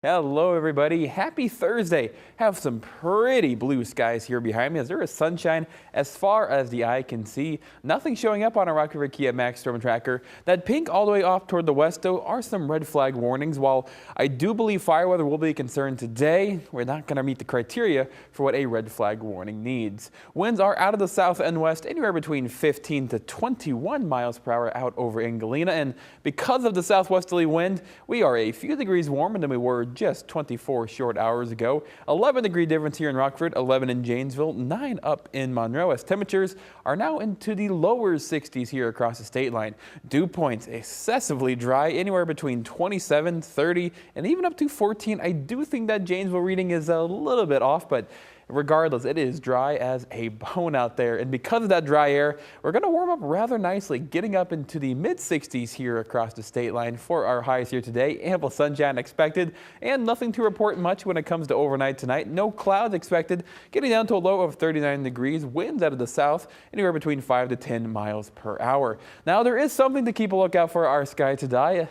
Hello everybody, happy Thursday. Have some pretty blue skies here behind me as there is sunshine as far as the eye can see. Nothing showing up on our Rockford Kia Max Storm Tracker. That pink all the way off toward the west though are some red flag warnings. While I do believe fire weather will be a concern today, we're not going to meet the criteria for what a red flag warning needs. Winds are out of the south and west anywhere between 15 to 21 miles per hour out over in Galena, and because of the southwesterly wind, we are a few degrees warmer than we were just 24 short hours ago. 11-degree difference here in Rockford, 11 in Janesville, 9 up in Monroe as temperatures are now into the lower 60s here across the state line. Dew points excessively dry, anywhere between 27, 30, and even up to 14. I do think that Janesville reading is a little bit off, but regardless, it is dry as a bone out there. And because of that dry air, we're going to warm up rather nicely, getting up into the mid-60s here across the state line for our highs here today. Ample sunshine expected and nothing to report much when it comes to overnight tonight. No clouds expected, getting down to a low of 39 degrees. Winds out of the south anywhere between 5 to 10 miles per hour. Now, there is something to keep a lookout for our sky today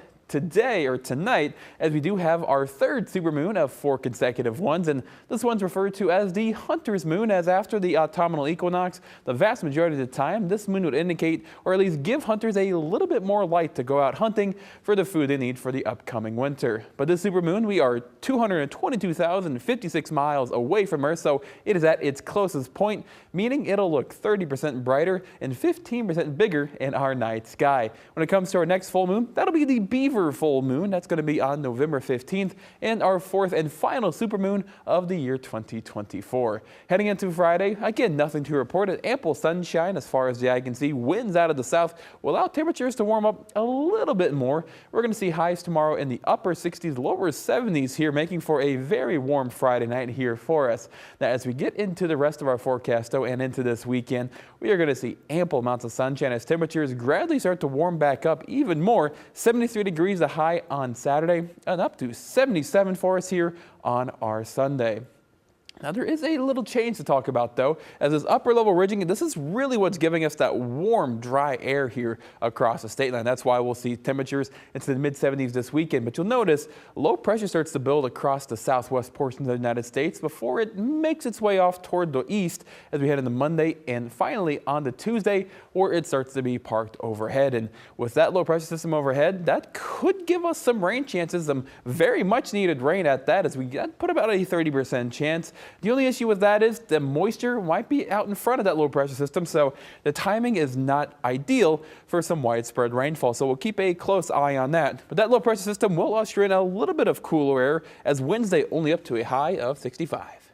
or tonight, as we do have our third supermoon of 4 consecutive ones, and this one's referred to as the hunter's moon, as after the autumnal equinox, the vast majority of the time this moon would indicate or at least give hunters a little bit more light to go out hunting for the food they need for the upcoming winter. But this supermoon, we are 222,056 miles away from Earth, so it is at its closest point, meaning it'll look 30% brighter and 15% bigger in our night sky. When it comes to our next full moon, that'll be the Beaver full moon. That's going to be on November 15th, and our fourth and final supermoon of the year 2024. Heading into Friday, again, nothing to report. Ample sunshine as far as the eye can see. Winds out of the south will allow temperatures to warm up a little bit more. We're going to see highs tomorrow in the upper 60s, lower 70s here, making for a very warm Friday night here for us. Now, as we get into the rest of our forecast, though, and into this weekend, we are going to see ample amounts of sunshine as temperatures gradually start to warm back up even more. 73 degrees the high on Saturday, and up to 77 for us here on our Sunday. Now, there is a little change to talk about, though, as this upper level ridging, this is really what's giving us that warm, dry air here across the state line. That's why we'll see temperatures into the mid-70s this weekend. But you'll notice low pressure starts to build across the southwest portions of the United States before it makes its way off toward the east as we head into Monday and finally on to Tuesday, where it starts to be parked overhead. And with that low pressure system overhead, that could give us some rain chances, some very much needed rain at that, as we put about a 30% chance. The only issue with that is the moisture might be out in front of that low pressure system, so the timing is not ideal for some widespread rainfall. So we'll keep a close eye on that. But that low pressure system will usher in a little bit of cooler air, as Wednesday only up to a high of 65.